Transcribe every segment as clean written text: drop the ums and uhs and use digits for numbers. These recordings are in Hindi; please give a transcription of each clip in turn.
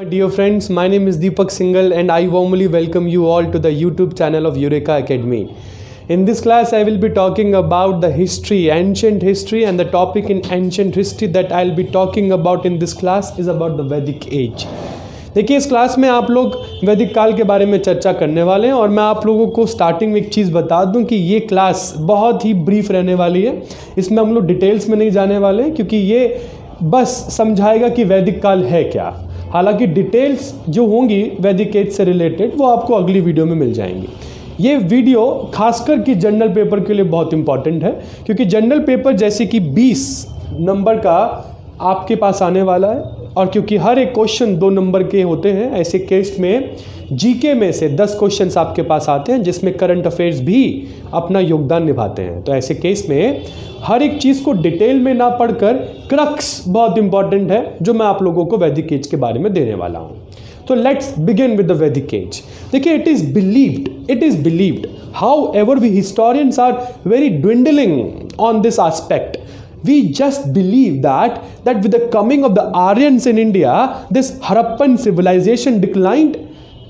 dear friends, my name is Deepak Singhal and I warmly welcome you all to the YouTube channel of Eureka Academy. In this class, I will be talking about the history, ancient history, and the topic in ancient history that I'll be talking about in this class is about the Vedic age. देखिए इस क्लास में आप लोग वैदिक काल के बारे में चर्चा करने वाले हैं और मैं आप लोगों को स्टार्टिंग में एक चीज़ बता दूं कि ये क्लास बहुत ही ब्रीफ रहने वाली है। इसमें हम लोग डिटेल्स में नहीं जाने वाले हैं क्योंकि ये बस समझाएगा कि वैदिक काल है क्या। हालांकि डिटेल्स जो होंगी वैदिक एज से रिलेटेड वो आपको अगली वीडियो में मिल जाएंगी। ये वीडियो खासकर कि जनरल पेपर के लिए बहुत इंपॉर्टेंट है क्योंकि जनरल पेपर जैसे कि 20 नंबर का आपके पास आने वाला है और क्योंकि हर एक क्वेश्चन 2 नंबर के होते हैं, ऐसे केस में जीके में से 10 क्वेश्चंस आपके पास आते हैं जिसमें करंट अफेयर्स भी अपना योगदान निभाते हैं। तो ऐसे केस में हर एक चीज़ को डिटेल में ना पढ़कर क्रक्स बहुत इंपॉर्टेंट है जो मैं आप लोगों को वैदिक एज के बारे में देने वाला हूँ। तो let's begin with the Vedic age. देखिए it is believed however we historians are very dwindling on this aspect. We just believe that with the coming of the Aryans in India, this Harappan civilization declined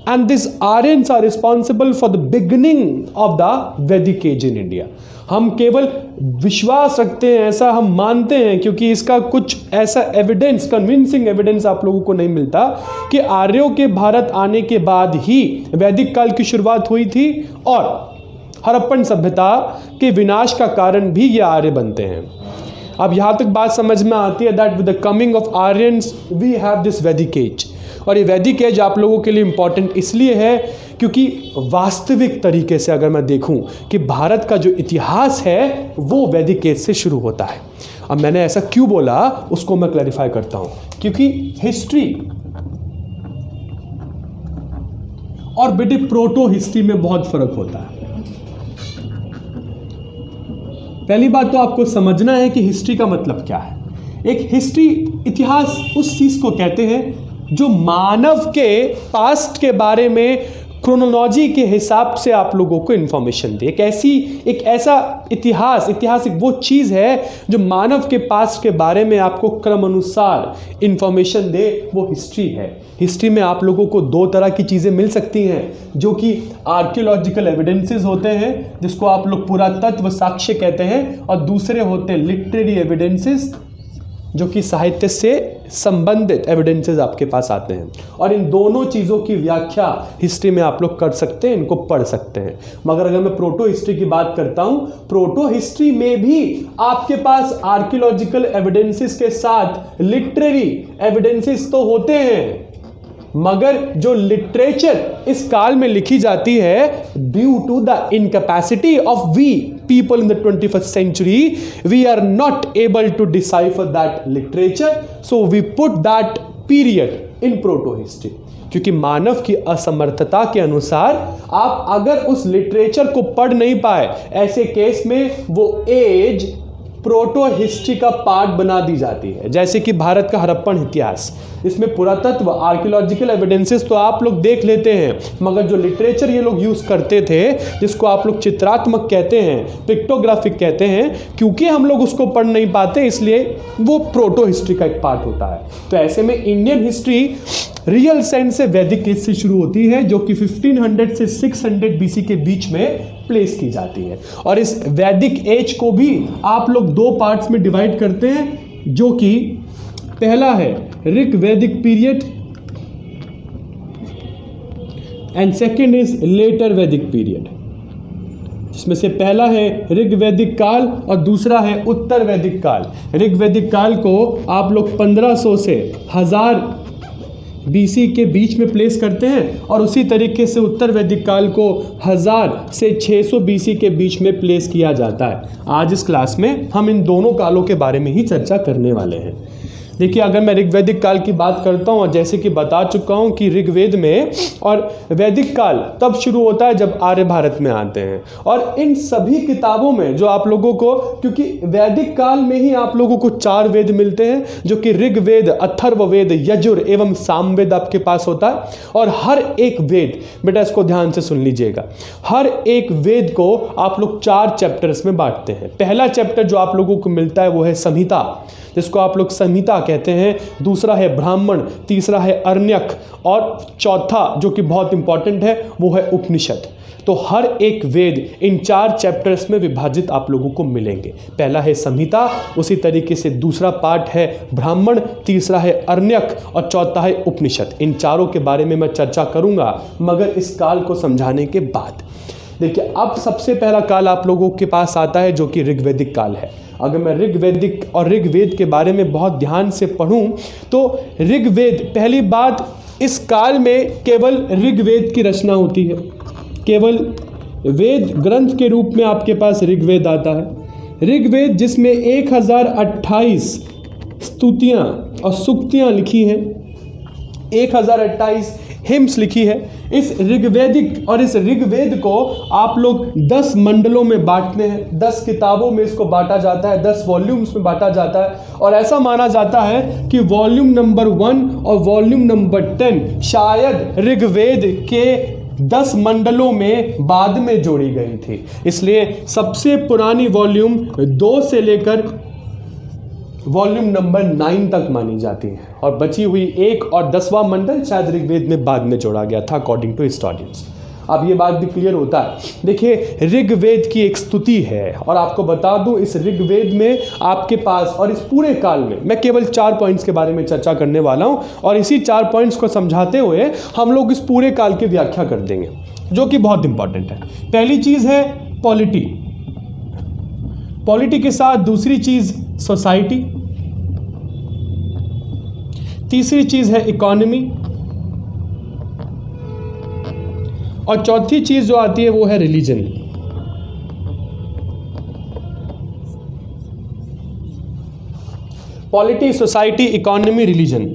and these Aryans are responsible for the beginning of the Vedic age in India. हम केवल विश्वास रखते हैं, ऐसा हम मानते हैं क्योंकि इसका कुछ ऐसा एविडेंस, कन्विंसिंग एविडेंस आप लोगों को नहीं मिलता कि आर्यों के भारत आने के बाद ही वैदिक काल की शुरुआत हुई थी और हड़प्पन सभ्यता के विनाश का कारण भी ये आर्य बनते हैं। अब यहाँ तक बात समझ में आती है that with the coming of Aryans we have this Vedic age. और ये वैदिक एज आप लोगों के लिए इम्पॉर्टेंट इसलिए है क्योंकि वास्तविक तरीके से अगर मैं देखूं कि भारत का जो इतिहास है वो वैदिक एज से शुरू होता है। अब मैंने ऐसा क्यों बोला उसको मैं क्लैरिफाई करता हूं, क्योंकि हिस्ट्री और बेटे प्रोटो हिस्ट्री में बहुत फर्क होता है। पहली बात तो आपको समझना है कि हिस्ट्री का मतलब क्या है। एक हिस्ट्री, इतिहास उस चीज़ को कहते हैं जो मानव के पास्ट के बारे में क्रोनोलॉजी के हिसाब से आप लोगों को इन्फॉर्मेशन दे। एक ऐसा इतिहास एक वो चीज़ है जो मानव के पास्ट के बारे में आपको क्रम अनुसार इन्फॉर्मेशन दे, वो हिस्ट्री है। हिस्ट्री में आप लोगों को 2 तरह की चीज़ें मिल सकती हैं जो कि आर्कियोलॉजिकल एविडेंसेस होते हैं जिसको आप लोग पुरातत्व साक्ष्य कहते हैं, और दूसरे होते हैं लिटरेरी एविडेंसेस जो कि साहित्य से संबंधित एविडेंसेस आपके पास आते हैं। और इन दोनों चीज़ों की व्याख्या हिस्ट्री में आप लोग कर सकते हैं, इनको पढ़ सकते हैं। मगर अगर मैं प्रोटो हिस्ट्री की बात करता हूं, प्रोटो हिस्ट्री में भी आपके पास आर्कियोलॉजिकल एविडेंसेस के साथ लिटरेरी एविडेंसेस तो होते हैं, मगर जो लिटरेचर इस काल में लिखी जाती है due to the incapacity of we people in the 21st century, we are not able to decipher that literature, so we put that period in proto history. क्योंकि मानव की असमर्थता के अनुसार आप अगर उस लिटरेचर को पढ़ नहीं पाए, ऐसे केस में वो एज प्रोटो हिस्ट्री का पार्ट बना दी जाती है। जैसे कि भारत का हड़प्पन इतिहास, इसमें पुरातत्व आर्कियोलॉजिकल एविडेंसेस तो आप लोग देख लेते हैं, मगर जो लिटरेचर ये लोग यूज़ करते थे जिसको आप लोग चित्रात्मक कहते हैं, पिक्टोग्राफिक कहते हैं, क्योंकि हम लोग उसको पढ़ नहीं पाते इसलिए वो प्रोटो हिस्ट्री का एक पार्ट होता है। तो ऐसे में इंडियन हिस्ट्री रियल सेंस से वैदिक एज से शुरू होती है जो कि 1500 से 600 बीसी के बीच में प्लेस की जाती है। और इस वैदिक एज को भी आप लोग 2 पार्ट्स में डिवाइड करते हैं जो कि पहला है Rig Vedic period and second is later Vedic period, जिसमें से पहला है ऋग वैदिक काल और दूसरा है उत्तर वैदिक काल। ऋग वैदिक काल को आप लोग 1500 से 1000 बीसी के बीच में प्लेस करते हैं और उसी तरीके से उत्तर वैदिक काल को 1000 से 600 बीसी के बीच में प्लेस किया जाता है। आज इस क्लास में हम इन दोनों कालों के बारे में ही चर्चा करने वाले हैं। देखिए अगर मैं ऋग्वैदिक काल की बात करता हूँ और जैसे कि बता चुका हूँ कि ऋग्वेद में और वैदिक काल तब शुरू होता है जब आर्य भारत में आते हैं। और इन सभी किताबों में जो आप लोगों को, क्योंकि वैदिक काल में ही आप लोगों को 4 वेद मिलते हैं जो कि ऋग्वेद, अथर्ववेद, यजुर एवं सामवेद आपके पास होता है। और हर एक वेद, बेटा इसको ध्यान से सुन लीजिएगा, हर एक वेद को आप लोग 4 चैप्टर्स में बांटते हैं। पहला चैप्टर जो आप लोगों को मिलता है वो है संहिता। जिसको आप लोग संहिता कहते हैं, दूसरा है ब्राह्मण, तीसरा है अरण्यक और चौथा जो कि बहुत इंपॉर्टेंट है वो है उपनिषद। तो हर एक वेद इन 4 चैप्टर्स में विभाजित आप लोगों को मिलेंगे। पहला है संहिता, उसी तरीके से दूसरा पार्ट है ब्राह्मण, तीसरा है अरण्यक और चौथा है उपनिषद। इन चारों के बारे में मैं चर्चा करूंगा मगर इस काल को समझाने के बाद। देखिए, अब सबसे पहला काल आप लोगों के पास आता है जो कि ऋग्वैदिक काल है। अगर मैं ऋग्वैदिक और ऋग्वेद के बारे में बहुत ध्यान से पढ़ूं तो ऋग्वेद, पहली बात, इस काल में केवल ऋग्वेद की रचना होती है, केवल वेद ग्रंथ के रूप में आपके पास ऋग्वेद आता है। ऋग्वेद जिसमें 1028 स्तुतियाँ और सूक्तियाँ लिखी हैं, 1028 हिम्स लिखी है। इस ऋग्वेदिक और इस ऋग्वेद को आप लोग 10 मंडलों में बांटते हैं, 10 किताबों में इसको बांटा जाता है, 10 वॉल्यूम्स में बांटा जाता है। और ऐसा माना जाता है कि वॉल्यूम नंबर 1 और वॉल्यूम नंबर 10 शायद ऋग्वेद के 10 मंडलों में बाद में जोड़ी गई थी। इसलिए सबसे पुरानी वॉल्यूम 2 से लेकर वॉल्यूम नंबर 9 तक मानी जाती है और बची हुई 1 और 10वां मंडल शायद ऋग्वेद में बाद में जोड़ा गया था अकॉर्डिंग टू हिस्टोरियंस। अब ये बात भी क्लियर होता है। देखिए, ऋग्वेद की एक स्तुति है और आपको बता दूं इस ऋग्वेद में आपके पास और इस पूरे काल में मैं केवल 4 पॉइंट्स के बारे में चर्चा करने वाला हूं और इसी 4 पॉइंट्स को समझाते हुए हम लोग इस पूरे काल की व्याख्या कर देंगे जो कि बहुत इंपॉर्टेंट है। पहली चीज़ है पॉलिटी, पॉलिटी के साथ दूसरी चीज़ सोसाइटी, तीसरी चीज़ है इकोनॉमी और चौथी चीज़ जो आती है वो है religion. Polity, society, economy, religion.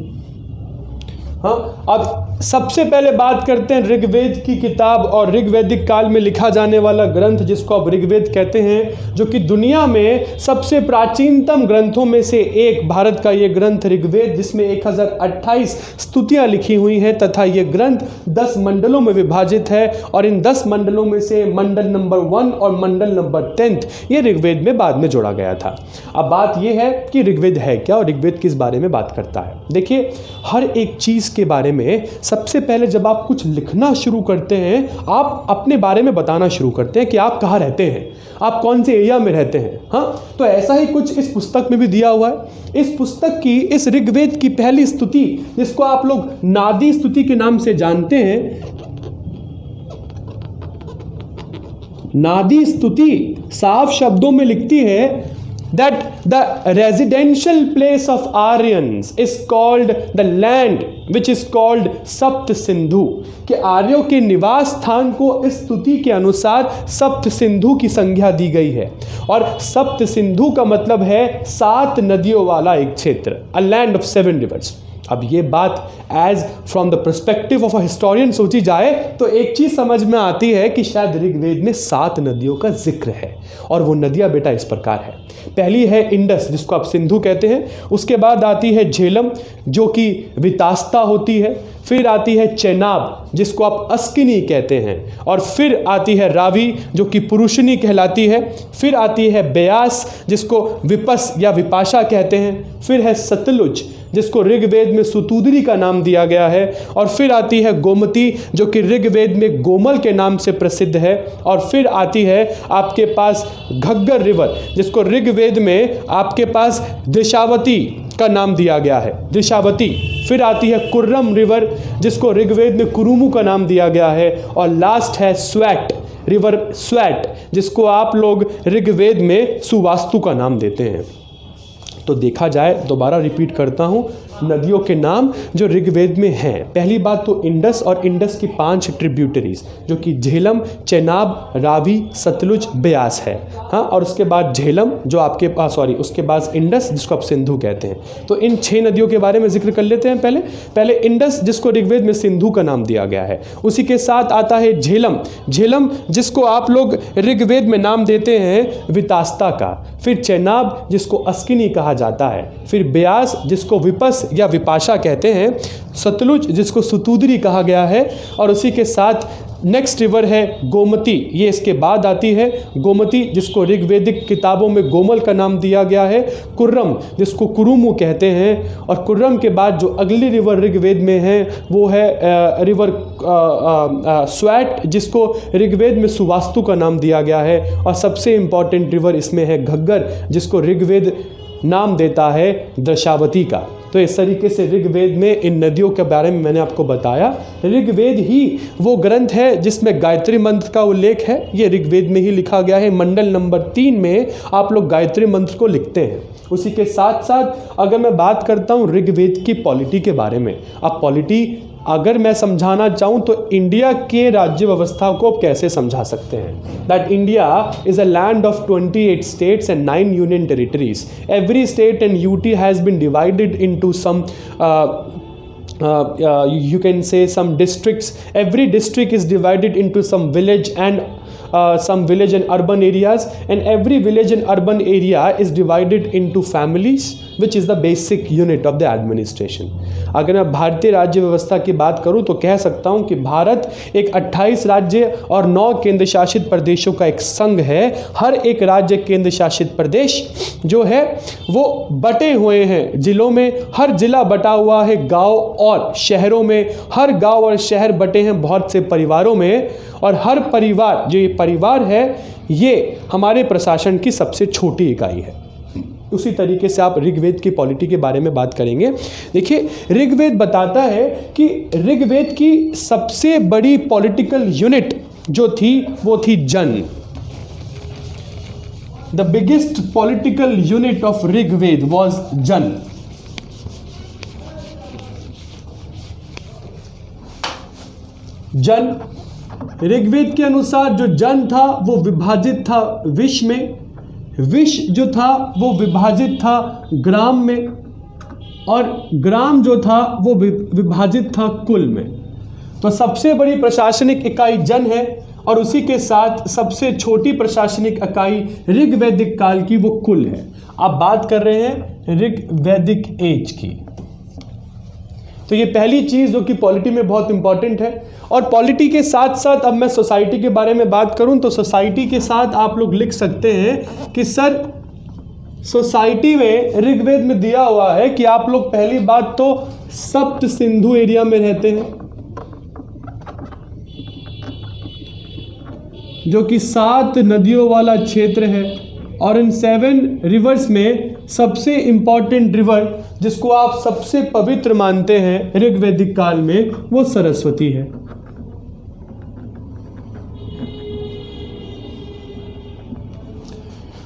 हाँ, अब सबसे पहले बात करते हैं ऋग्वेद की किताब और ऋग्वैदिक काल में लिखा जाने वाला ग्रंथ जिसको अब ऋग्वेद कहते हैं, जो कि दुनिया में सबसे प्राचीनतम ग्रंथों में से एक भारत का ये ग्रंथ ऋग्वेद, जिसमें 1028 स्तुतियाँ लिखी हुई हैं तथा ये ग्रंथ 10 मंडलों में विभाजित है और इन 10 मंडलों में से मंडल नंबर 1 और मंडल नंबर 10 ये ऋग्वेद में बाद में जोड़ा गया था। अब बात यह है कि ऋग्वेद है क्या और ऋग्वेद किस बारे में बात करता है। देखिए, हर एक चीज़ के बारे में सबसे पहले जब आप कुछ लिखना शुरू करते हैं, आप अपने बारे में बताना शुरू करते हैं कि आप कहाँ रहते हैं, आप कौन से एरिया में रहते हैं। हाँ, तो ऐसा ही कुछ इस पुस्तक में भी दिया हुआ है। इस पुस्तक की, इस ऋग्वेद की पहली स्तुति, जिसको आप लोग नादी स्तुति के नाम से जानते हैं, नादी स्तुति साफ शब्दों में लिखती है that the residential place of Aryans is called the land which is called सप्त सिंधु, कि आर्यों के निवास स्थान को इस स्तुति के अनुसार सप्त सिंधु की संज्ञा दी गई है। और सप्त सिंधु का मतलब है 7 नदियों वाला एक क्षेत्र, a land of 7 rivers। अब ये बात as from the perspective of a historian सोची जाए तो एक चीज़ समझ में आती है कि शायद ऋग्वेद में 7 नदियों का जिक्र है और वो नदियाँ बेटा इस प्रकार है। पहली है इंडस, जिसको आप सिंधु कहते हैं, उसके बाद आती है झेलम जो कि वितास्ता होती है, फिर आती है चेनाब जिसको आप अस्किनी कहते हैं, और फिर आती है रावी जो कि पुरुषनी कहलाती है, फिर आती है ब्यास जिसको विपस या विपाशा कहते हैं, फिर है सतलुज जिसको ऋग्वेद में सुतुदरी का नाम दिया गया है, और फिर आती है गोमती जो कि ऋग्वेद में गोमल के नाम से प्रसिद्ध है, और फिर आती है आपके पास घग्गर रिवर जिसको ऋग्वेद में आपके पास दृशावती का नाम दिया गया है, दृशावती। फिर आती है कुर्रम रिवर जिसको ऋग्वेद में कुरुमु का नाम दिया गया है, और लास्ट है स्वैट रिवर, स्वैट जिसको आप लोग ऋग्वेद में सुवास्तु का नाम देते हैं। तो देखा जाए, दोबारा रिपीट करता हूँ, नदियों के नाम जो ऋग्वेद में हैं, पहली बात तो इंडस और इंडस की 5 ट्रिब्यूटरीज जो कि झेलम, चेनाब, रावी, सतलुज, ब्यास है। हाँ, और उसके बाद झेलम जो आपके पास, उसके बाद इंडस जिसको आप सिंधु कहते हैं। तो इन 6 नदियों के बारे में जिक्र कर लेते हैं। पहले इंडस जिसको ऋग्वेद में सिंधु का नाम दिया गया है, उसी के साथ आता है झेलम, झेलम जिसको आप लोग ऋग्वेद में नाम देते हैं वितास्ता का, फिर चेनाब जिसको अस्किनी कहा जाता है, फिर ब्यास जिसको विपस या विपाशा कहते हैं, सतलुज जिसको सुतुदरी कहा गया है, और उसी के साथ नेक्स्ट रिवर है गोमती, ये इसके बाद आती है गोमती, जिसको ऋग्वेदिक किताबों में गोमल का नाम दिया गया है। कुर्रम, जिसको कुरुमु कहते हैं, और कुर्रम के बाद जो अगली रिवर ऋग्वेद में है वो है रिवर स्वैट, जिसको ऋग्वेद में सुवास्तु का नाम दिया गया है। और सबसे इंपॉर्टेंट रिवर इसमें है घग्गर, जिसको ऋग्वेद नाम देता है दशावती का। तो इस तरीके से ऋग्वेद में इन नदियों के बारे में मैंने आपको बताया। ऋग्वेद ही वो ग्रंथ है जिसमें गायत्री मंत्र का उल्लेख है, ये ऋग्वेद में ही लिखा गया है। मंडल नंबर 3 में आप लोग गायत्री मंत्र को लिखते हैं। उसी के साथ साथ अगर मैं बात करता हूँ ऋग्वेद की पॉलिटी के बारे में, अब पॉलिटी अगर मैं समझाना चाहूँ तो इंडिया के राज्य व्यवस्था को आप कैसे समझा सकते हैं, that India is a land of 28 states and 9 union territories. Every state and UT has been divided into some you can say some districts. Every district is divided into some village and urban areas, and every village and urban area is divided into families, which is the basic unit of the administration. अगर मैं भारतीय राज्य व्यवस्था की बात करूं तो कह सकता हूं कि भारत एक 28 राज्य और 9 केंद्र शासित प्रदेशों का एक संघ है। हर एक राज्य केंद्र शासित प्रदेश जो है वो बटे हुए हैं जिलों में। हर जिला बटा हुआ है गांव और शहरों में। हर गांव और शहर बटे हैं बहुत से परिवारों में, और हर परिवार, जो ये परिवार है, ये हमारे प्रशासन की सबसे छोटी इकाई है। उसी तरीके से आप ऋग्वेद की पॉलिटी के बारे में बात करेंगे। देखिए, ऋग्वेद बताता है कि ऋग्वेद की सबसे बड़ी पॉलिटिकल यूनिट जो थी वो थी जन। The biggest political unit of Rigveda was जन। जन, ऋग्वेद के अनुसार जो जन था वो विभाजित था विश में, विश जो था वो विभाजित था ग्राम में, और ग्राम जो था वो विभाजित था कुल में। तो सबसे बड़ी प्रशासनिक इकाई जन है, और उसी के साथ सबसे छोटी प्रशासनिक इकाई ऋग्वैदिक काल की वो कुल है। आप बात कर रहे हैं ऋग्वैदिक एज की। तो ये पहली चीज़ जो कि पॉलिटी में बहुत इंपॉर्टेंट है। और पॉलिटी के साथ साथ अब मैं सोसाइटी के बारे में बात करूं तो सोसाइटी के साथ आप लोग लिख सकते हैं कि सर सोसाइटी में ऋग्वेद में दिया हुआ है कि आप लोग पहली बात तो सप्त सिंधु एरिया में रहते हैं, जो कि 7 नदियों वाला क्षेत्र है। और इन 7 रिवर्स में सबसे इंपॉर्टेंट रिवर जिसको आप सबसे पवित्र मानते हैं ऋग्वैदिक काल में वो सरस्वती है।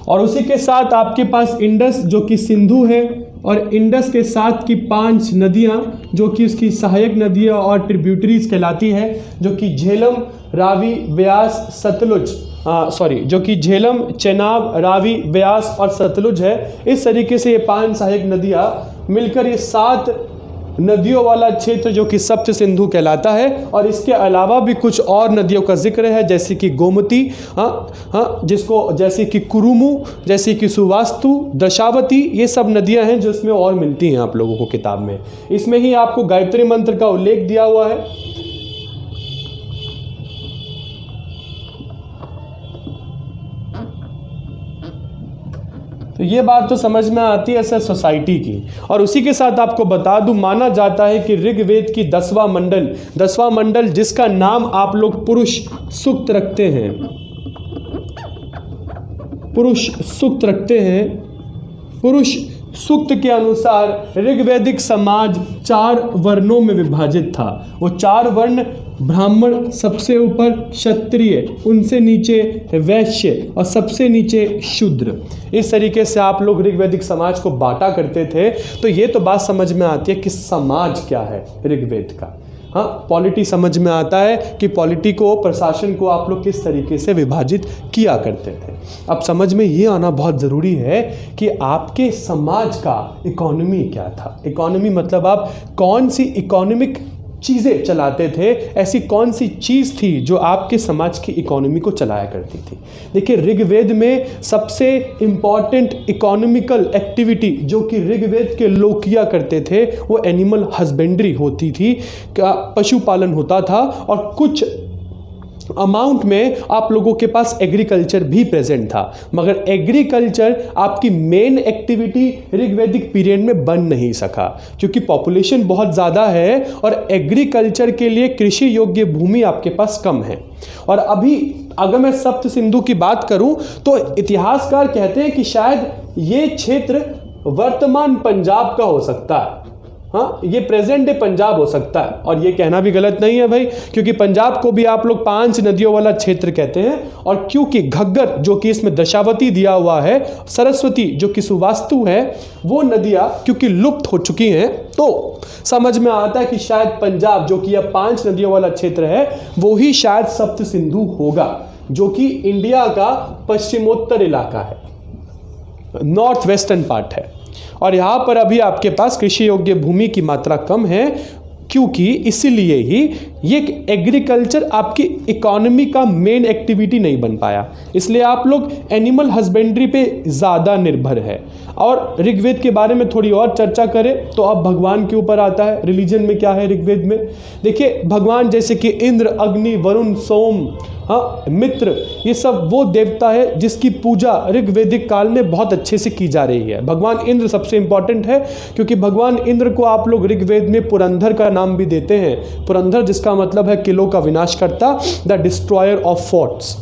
और उसी के साथ आपके पास इंडस जो कि सिंधु है, और इंडस के साथ की 5 नदियां जो कि उसकी सहायक नदियां और ट्रिब्यूटरीज कहलाती है, जो कि झेलम, रावी, व्यास, सतलुज, जो कि झेलम, चेनाब, रावी, व्यास और सतलुज है। इस तरीके से ये 5 सहायक नदियां मिलकर ये 7 नदियों वाला क्षेत्र जो कि सप्त सिंधु कहलाता है। और इसके अलावा भी कुछ और नदियों का जिक्र है, जैसे कि गोमती, जिसको जैसे कि कुरुमु, जैसे कि सुवास्तु, दशावती, ये सब नदियां हैं जो इसमें और मिलती हैं आप लोगों को किताब में। इसमें ही आपको गायत्री मंत्र का उल्लेख दिया हुआ है। तो ये बात तो समझ में आती है सर सोसाइटी की। और उसी के साथ आपको बता दूं, माना जाता है कि ऋग्वेद की 10वां मंडल जिसका नाम आप लोग पुरुष सूक्त रखते हैं, पुरुष सूक्त के अनुसार ऋग्वैदिक समाज 4 वर्णों में विभाजित था। वो 4 वर्ण ब्राह्मण सबसे ऊपर, क्षत्रिय उनसे नीचे, वैश्य और सबसे नीचे शूद्र। इस तरीके से आप लोग ऋग्वैदिक समाज को बांटा करते थे। तो ये तो बात समझ में आती है कि समाज क्या है ऋग्वेद का। हाँ, पॉलिटी समझ में आता है कि पॉलिटी को, प्रशासन को आप लोग किस तरीके से विभाजित किया करते थे। अब समझ में ये आना बहुत ज़रूरी है कि आपके समाज का इकोनॉमी क्या था। इकोनॉमी मतलब आप कौन सी इकोनॉमिक चीज़ें चलाते थे, ऐसी कौन सी चीज़ थी जो आपके समाज की इकोनॉमी को चलाया करती थी। देखिए, ऋग्वेद में सबसे इम्पॉर्टेंट इकोनॉमिकल एक्टिविटी जो कि ऋग्वेद के लोग किया करते थे वो एनिमल हस्बेंड्री होती थी, पशुपालन होता था। और कुछ अमाउंट में आप लोगों के पास एग्रीकल्चर भी प्रेजेंट था, मगर एग्रीकल्चर आपकी मेन एक्टिविटी ऋग्वैदिक पीरियड में बन नहीं सका क्योंकि पॉपुलेशन बहुत ज़्यादा है और एग्रीकल्चर के लिए कृषि योग्य भूमि आपके पास कम है। और अभी अगर मैं सप्त सिंधु की बात करूं तो इतिहासकार कहते हैं कि शायद ये क्षेत्र वर्तमान पंजाब का हो सकता है। हाँ, ये प्रेजेंट डे पंजाब हो सकता है, और ये कहना भी गलत नहीं है भाई, क्योंकि पंजाब को भी आप लोग 5 नदियों वाला क्षेत्र कहते हैं। और क्योंकि घग्गर जो कि इसमें दशावती दिया हुआ है, सरस्वती जो कि सुवास्तु है, वो नदियाँ क्योंकि लुप्त हो चुकी हैं, तो समझ में आता है कि शायद पंजाब जो कि अब 5 नदियों वाला क्षेत्र है वो ही शायद सप्त सिंधु होगा, जो कि इंडिया का पश्चिमोत्तर इलाका है, नॉर्थ वेस्टर्न पार्ट है। और यहाँ पर अभी आपके पास कृषि योग्य भूमि की मात्रा कम है, क्योंकि इसीलिए ही ये एग्रीकल्चर आपकी इकोनॉमी का मेन एक्टिविटी नहीं बन पाया। इसलिए आप लोग एनिमल हस्बेंड्री पे ज़्यादा निर्भर है। और ऋग्वेद के बारे में थोड़ी और चर्चा करें तो अब भगवान के ऊपर आता है। रिलीजन में क्या है ऋग्वेद में? देखिए, भगवान जैसे कि इंद्र, अग्नि, वरुण, सोम, हाँ, मित्र, ये सब वो देवता है जिसकी पूजा ऋग्वैदिक काल में बहुत अच्छे से की जा रही है। भगवान इंद्र सबसे इंपॉर्टेंट है, क्योंकि भगवान इंद्र को आप लोग ऋग्वेद में पुरंदर का नाम भी देते हैं। पुरंदर जिसका मतलब है किलों का विनाशकर्ता, द डिस्ट्रॉयर ऑफ फोर्ट्स।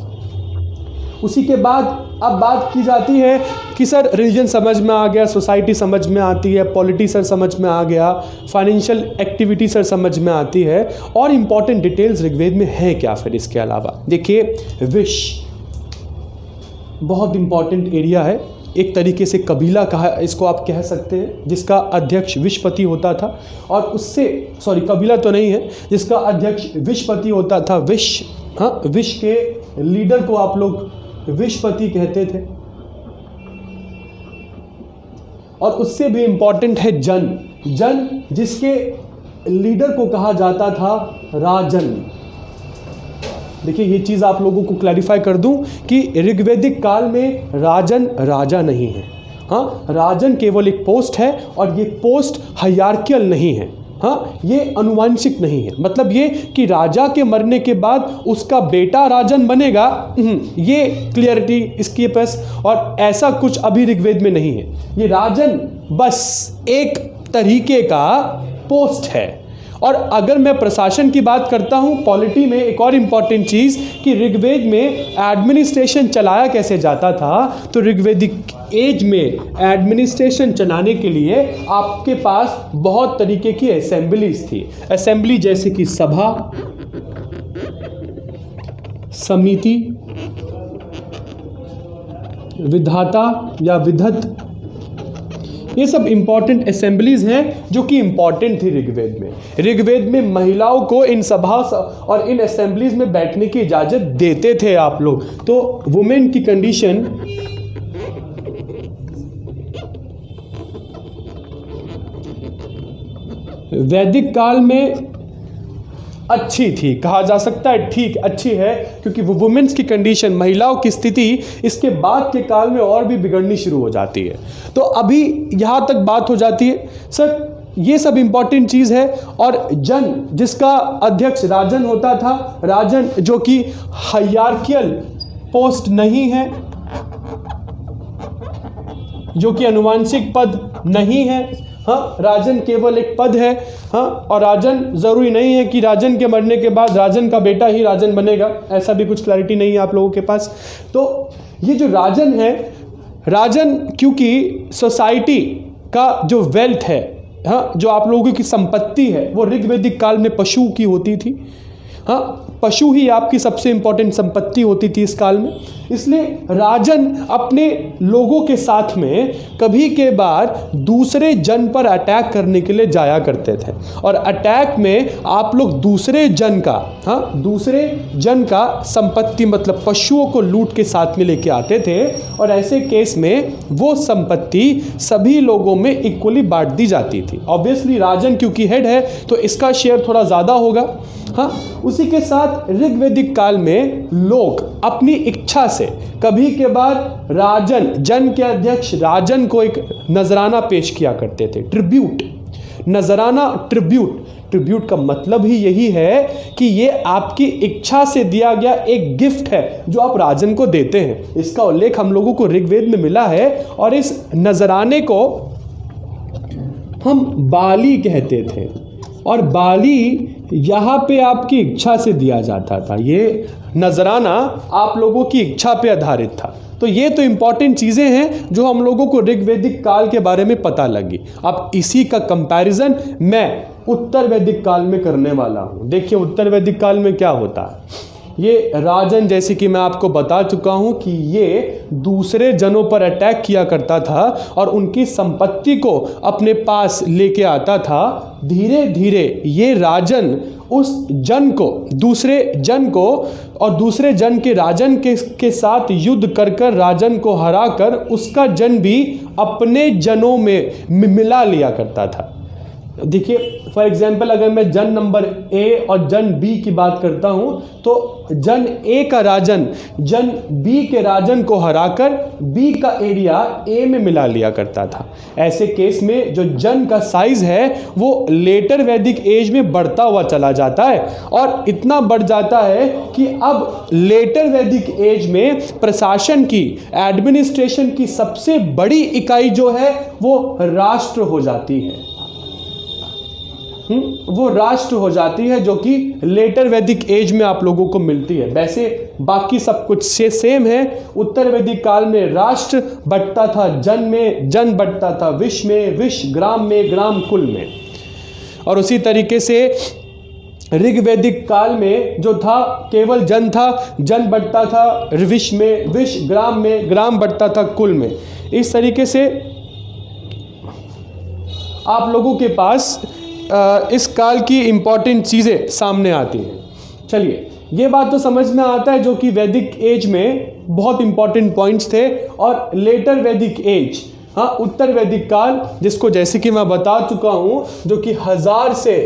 उसी के बाद अब बात की जाती है कि सर रिलीजन समझ में आ गया, सोसाइटी समझ में आती है, पॉलिटी सर समझ में आ गया, फाइनेंशियल एक्टिविटी सर समझ में आती है, और इम्पॉर्टेंट डिटेल्स ऋग्वेद में है क्या फिर इसके अलावा? देखिए, विश बहुत इम्पॉर्टेंट एरिया है। एक तरीके से कबीला कहा इसको आप कह सकते हैं, जिसका अध्यक्ष विशपति होता था, और उससे कबीला तो नहीं है, जिसका अध्यक्ष विशपति होता था। विश, हाँ, विश के लीडर को आप लोग विशपति कहते थे। और उससे भी इंपॉर्टेंट है जन, जिसके लीडर को कहा जाता था राजन। देखिए, ये चीज़ आप लोगों को क्लैरिफाई कर दूं कि ऋग्वैदिक काल में राजन राजा नहीं है। हाँ, राजन केवल एक पोस्ट है, और ये पोस्ट हायरार्कियल नहीं है। हाँ, ये अनुवांशिक नहीं है। मतलब ये कि राजा के मरने के बाद उसका बेटा राजन बनेगा, ये क्लियरिटी इसके पास, और ऐसा कुछ अभी ऋग्वेद में नहीं है। ये राजन बस एक तरीके का पोस्ट है। और अगर मैं प्रशासन की बात करता हूँ, पॉलिटी में एक और इम्पॉर्टेंट चीज़ कि ऋग्वेद में एडमिनिस्ट्रेशन चलाया कैसे जाता था, तो ऋग्वेदिक एज में एडमिनिस्ट्रेशन चलाने के लिए आपके पास बहुत तरीके की असेंबलीज थी। असेंबली जैसे कि सभा, समिति, विधाता या विधत, ये सब इंपॉर्टेंट असेंबलीज हैं जो कि इंपॉर्टेंट थी ऋग्वेद में। ऋग्वेद में महिलाओं को इन सभा और इन असेंबलीज में बैठने की इजाजत देते थे आप लोग। तो वुमेन की कंडीशन वैदिक काल में अच्छी थी, कहा जा सकता है ठीक अच्छी है, क्योंकि वो वुमेन्स की कंडीशन, महिलाओं की स्थिति इसके बाद के काल में और भी बिगड़नी शुरू हो जाती है। तो अभी यहाँ तक बात हो जाती है। सर, ये सब इंपॉर्टेंट चीज़ है। और जन, जिसका अध्यक्ष राजन होता था, राजन जो कि हायरार्कियल पोस्ट नहीं है, जो कि अनुवांशिक पद नहीं है। हाँ, राजन केवल एक पद है। हाँ, और राजन ज़रूरी नहीं है कि राजन के मरने के बाद राजन का बेटा ही राजन बनेगा, ऐसा भी कुछ क्लैरिटी नहीं है आप लोगों के पास। तो ये जो राजन है, राजन क्योंकि सोसाइटी का जो वेल्थ है, हाँ, जो आप लोगों की संपत्ति है, वो ऋग्वैदिक काल में पशु की होती थी। हाँ, पशु ही आपकी सबसे इंपॉर्टेंट संपत्ति होती थी इस काल में। इसलिए राजन अपने लोगों के साथ में कभी के बार दूसरे जन पर अटैक करने के लिए जाया करते थे, और अटैक में आप लोग दूसरे जन का संपत्ति मतलब पशुओं को लूट के साथ में लेके आते थे, और ऐसे केस में वो संपत्ति सभी लोगों में इक्वली बांट दी जाती थी। ऑब्वियसली राजन क्योंकि हेड है तो इसका शेयर थोड़ा ज़्यादा होगा। हाँ, उसी के साथ ऋग्वैदिक काल में लोग अपनी इच्छा से कभी के बार राजन, जन के अध्यक्ष राजन को एक नजराना पेश किया करते थे, ट्रिब्यूट, नजराना, ट्रिब्यूट। ट्रिब्यूट का मतलब ही यही है कि ये आपकी इच्छा से दिया गया एक गिफ्ट है जो आप राजन को देते हैं। इसका उल्लेख हम लोगों को ऋग्वेद में मिला है और इस नजराने को हम बाली कहते थे और बाली यहाँ पे आपकी इच्छा से दिया जाता था। ये नजराना आप लोगों की इच्छा पे आधारित था। तो ये तो इंपॉर्टेंट चीज़ें हैं जो हम लोगों को ऋग्वैदिक काल के बारे में पता लगी। अब इसी का कंपैरिजन मैं उत्तर वैदिक काल में करने वाला हूँ। देखिए उत्तर वैदिक काल में क्या होता है। ये राजन, जैसे कि मैं आपको बता चुका हूँ कि ये दूसरे जनों पर अटैक किया करता था और उनकी संपत्ति को अपने पास लेके आता था। धीरे धीरे ये राजन उस जन को, दूसरे जन को और दूसरे जन के राजन के साथ युद्ध कर कर राजन को हराकर उसका जन भी अपने जनों में मिला लिया करता था। देखिए फॉर एग्जाम्पल अगर मैं जन नंबर ए और जन बी की बात करता हूं तो जन ए का राजन जन बी के राजन को हराकर बी का एरिया ए में मिला लिया करता था। ऐसे केस में जो जन का साइज है वो लेटर वैदिक एज में बढ़ता हुआ चला जाता है और इतना बढ़ जाता है कि अब लेटर वैदिक एज में प्रशासन की, एडमिनिस्ट्रेशन की सबसे बड़ी इकाई जो है वो राष्ट्र हो जाती है। वो राष्ट्र हो जाती है जो कि लेटर वैदिक एज में आप लोगों को मिलती है। वैसे बाकी सब कुछ से सेम है। उत्तर वैदिक काल में राष्ट्र बंटता था जन में, जन बंटता था विश में, विश ग्राम में, ग्राम कुल में। और उसी तरीके से ऋग्वैदिक काल में जो था केवल जन था, जन बंटता था विश में, विश ग्राम में, ग्राम बंटता था कुल में। इस तरीके से आप लोगों के पास इस काल की इंपॉर्टेंट चीज़ें सामने आती हैं। चलिए ये बात तो समझ में आता है जो कि वैदिक एज में बहुत इंपॉर्टेंट पॉइंट्स थे। और लेटर वैदिक एज, हाँ उत्तर वैदिक काल, जिसको जैसे कि मैं बता चुका हूँ जो कि 1000 से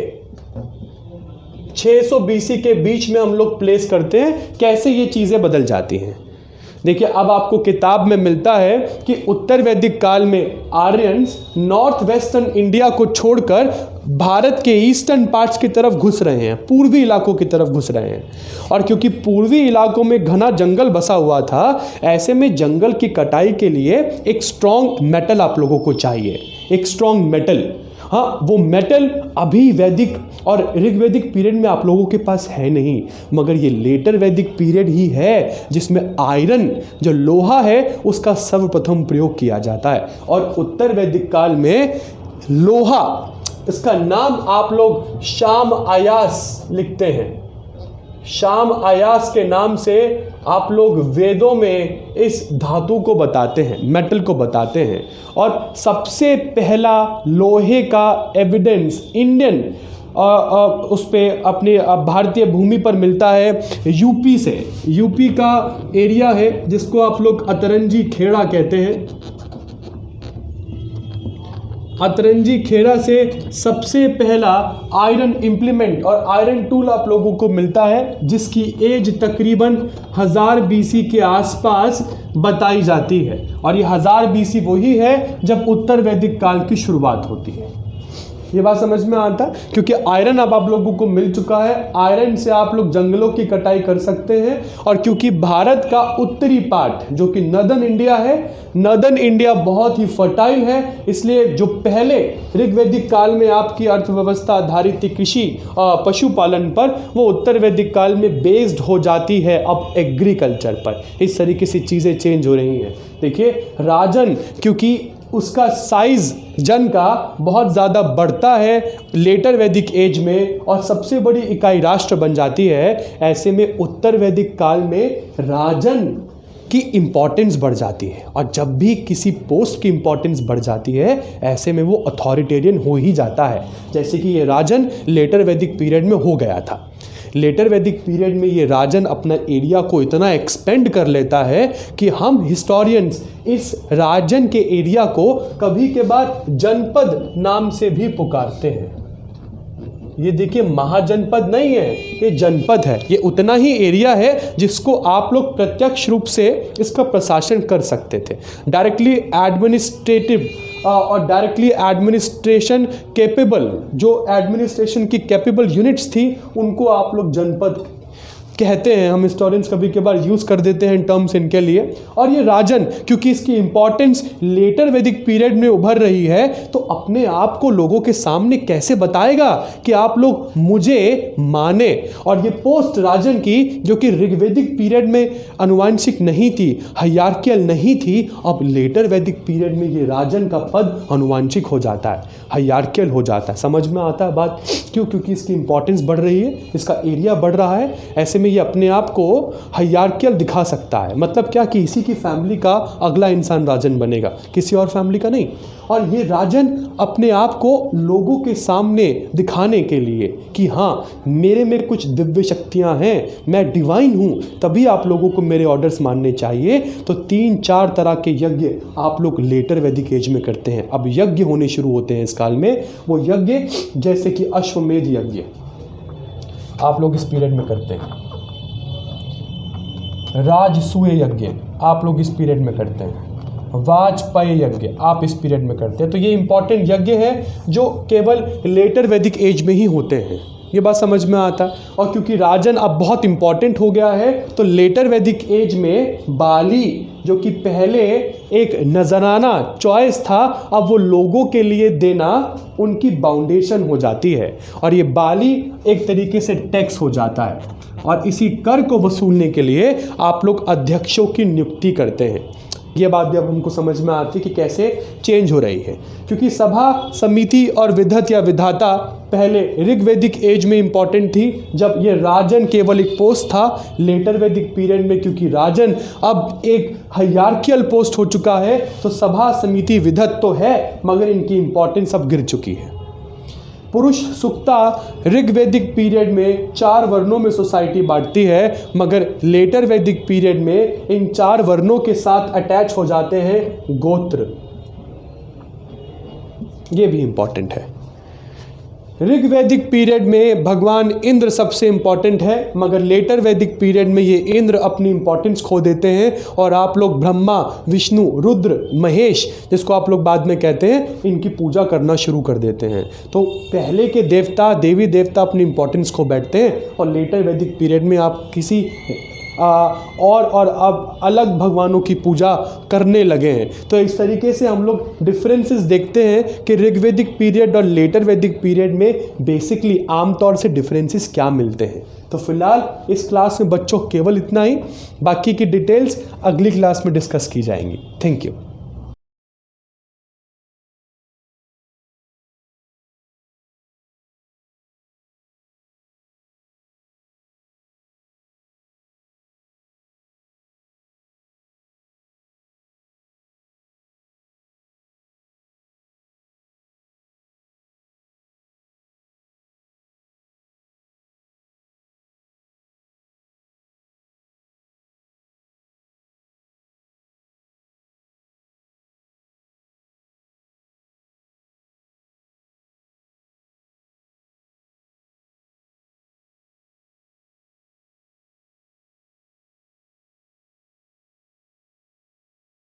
600 BC के बीच में हम लोग प्लेस करते हैं। कैसे ये चीज़ें बदल जाती हैं देखिए, अब आपको किताब में मिलता है कि उत्तर वैदिक काल में आर्यंस नॉर्थ वेस्टर्न इंडिया को छोड़कर भारत के ईस्टर्न पार्ट्स की तरफ घुस रहे हैं, पूर्वी इलाकों की तरफ घुस रहे हैं। और क्योंकि पूर्वी इलाकों में घना जंगल बसा हुआ था, ऐसे में जंगल की कटाई के लिए एक स्ट्रॉन्ग मेटल आप लोगों को चाहिए, एक स्ट्रॉन्ग मेटल। हाँ, वो मेटल अभी वैदिक और ऋग्वैदिक पीरियड में आप लोगों के पास है नहीं, मगर ये लेटर वैदिक पीरियड ही है जिसमें आयरन, जो लोहा है, उसका सर्वप्रथम प्रयोग किया जाता है। और उत्तर वैदिक काल में लोहा, इसका नाम आप लोग शाम आयास लिखते हैं। शाम आयास के नाम से आप लोग वेदों में इस धातु को बताते हैं, मेटल को बताते हैं। और सबसे पहला लोहे का एविडेंस इंडियन उस पे अपने भारतीय भूमि पर मिलता है यूपी से। यूपी का एरिया है जिसको आप लोग अतरंजी खेड़ा कहते हैं। अतरंजी खेड़ा से सबसे पहला आयरन इम्प्लीमेंट और आयरन टूल आप लोगों को मिलता है, जिसकी एज तकरीबन 1000 BC के आसपास बताई जाती है। और ये 1000 BC वही है जब उत्तर वैदिक काल की शुरुआत होती है। ये बात समझ में आता है, क्योंकि आयरन अब आप लोगों को मिल चुका है। आयरन से आप लोग जंगलों की कटाई कर सकते हैं। और क्योंकि भारत का उत्तरी पार्ट जो कि नर्दर्न इंडिया है, नर्दर्न इंडिया बहुत ही फर्टाइल है, इसलिए जो पहले ऋग्वैदिक काल में आपकी अर्थव्यवस्था आधारित थी कृषि पशुपालन पर, वो उत्तर वैदिक काल में बेस्ड हो जाती है अब एग्रीकल्चर पर। इस तरीके से चीज़ें चेंज हो रही हैं। देखिए राजन, क्योंकि उसका साइज जन का बहुत ज़्यादा बढ़ता है लेटर वैदिक एज में और सबसे बड़ी इकाई राष्ट्र बन जाती है, ऐसे में उत्तर वैदिक काल में राजन की इम्पोर्टेंस बढ़ जाती है। और जब भी किसी पोस्ट की इम्पोर्टेंस बढ़ जाती है, ऐसे में वो अथॉरिटेरियन हो ही जाता है, जैसे कि ये राजन लेटर वैदिक पीरियड में हो गया था। लेटर वैदिक पीरियड में ये राजन अपना एरिया को इतना एक्सपेंड कर लेता है कि हम हिस्टोरियंस इस राजन के एरिया को कभी के बाद जनपद नाम से भी पुकारते हैं। ये देखिए महाजनपद नहीं है, ये जनपद है। ये उतना ही एरिया है जिसको आप लोग प्रत्यक्ष रूप से इसका प्रशासन कर सकते थे। डायरेक्टली एडमिनिस्ट्रेटिव और डायरेक्टली एडमिनिस्ट्रेशन कैपेबल, जो एडमिनिस्ट्रेशन की कैपेबल यूनिट्स थी उनको आप लोग जनपद कहते हैं। हम हिस्टोरियंस कभी कभार यूज़ कर देते हैं टर्म्स इनके लिए। और ये राजन, क्योंकि इसकी इंपॉर्टेंस लेटर वैदिक पीरियड में उभर रही है, तो अपने आप को लोगों के सामने कैसे बताएगा कि आप लोग मुझे माने। और ये पोस्ट राजन की, जो कि ऋग्वैदिक पीरियड में अनुवांशिक नहीं थी, हायरार्कियल नहीं थी, अब लेटर वैदिक पीरियड में ये राजन का पद अनुवांशिक हो जाता है, हायरार्कियल हो जाता है। समझ में आता है बात क्यों? क्योंकि इसकी इंपॉर्टेंस बढ़ रही है, इसका एरिया बढ़ रहा है। ऐसे में ये अपने आप को हायरार्कियल दिखा सकता है। मतलब क्या कि इसी की फैमिली का अगला इंसान राजन बनेगा, किसी और फैमिली का नहीं। और ये राजन अपने आप को लोगों के सामने दिखाने के लिए कि हाँ, मेरे में कुछ दिव्य शक्तियाँ हैं, मैं डिवाइन हूँ, तभी आप लोगों को मेरे ऑर्डर्स मानने चाहिए। तो 3-4 तरह के यज्ञ आप लोग लेटर वैदिक एज में करते हैं। अब यज्ञ होने शुरू होते हैं इस काल में। वो यज्ञ जैसे कि अश्वमेध यज्ञ आप लोग इस पीरियड में करते हैं। राजसूय यज्ञ आप लोग इस पीरियड में करते हैं। वाजपेय यज्ञ आप इस पीरियड में करते हैं। तो ये इंपॉर्टेंट यज्ञ है जो केवल लेटर वैदिक एज में ही होते हैं। ये बात समझ में आता है। और क्योंकि राजन अब बहुत इंपॉर्टेंट हो गया है, तो लेटर वैदिक एज में बाली, जो कि पहले एक नजराना चॉइस था, अब वो लोगों के लिए देना उनकी बाउंडेशन हो जाती है। और ये बाली एक तरीके से टैक्स हो जाता है। और इसी कर को वसूलने के लिए आप लोग अध्यक्षों की नियुक्ति करते हैं। ये बात भी अब हमको समझ में आती है कि कैसे चेंज हो रही है। क्योंकि सभा, समिति और विधत या विधाता पहले ऋग्वैदिक एज में इंपॉर्टेंट थी, जब ये राजन केवल एक पोस्ट था। लेटर वैदिक पीरियड में क्योंकि राजन अब एक हायरार्कियल पोस्ट हो चुका है, तो सभा, समिति, विधत तो है, मगर इनकी इंपॉर्टेंस अब गिर चुकी है। पुरुष सुक्ता ऋग्वैदिक पीरियड में 4 वर्णों में सोसाइटी बांटती है, मगर लेटर वैदिक पीरियड में इन 4 वर्णों के साथ अटैच हो जाते हैं गोत्र। ये भी इंपॉर्टेंट है। ऋग्वैदिक पीरियड में भगवान इंद्र सबसे इंपॉर्टेंट है, मगर लेटर वैदिक पीरियड में ये इंद्र अपनी इंपॉर्टेंस खो देते हैं और आप लोग ब्रह्मा, विष्णु, रुद्र, महेश, जिसको आप लोग बाद में कहते हैं, इनकी पूजा करना शुरू कर देते हैं। तो पहले के देवता, देवी देवता अपनी इंपॉर्टेंस खो बैठते हैं और लेटर वैदिक पीरियड में आप किसी और अब अलग भगवानों की पूजा करने लगे हैं। तो इस तरीके से हम लोग डिफरेंसेस देखते हैं कि ऋग्वैदिक पीरियड और लेटर वैदिक पीरियड में बेसिकली आमतौर से डिफरेंसेस क्या मिलते हैं। तो फिलहाल इस क्लास में बच्चों केवल इतना ही, बाकी की डिटेल्स अगली क्लास में डिस्कस की जाएंगी। Thank you.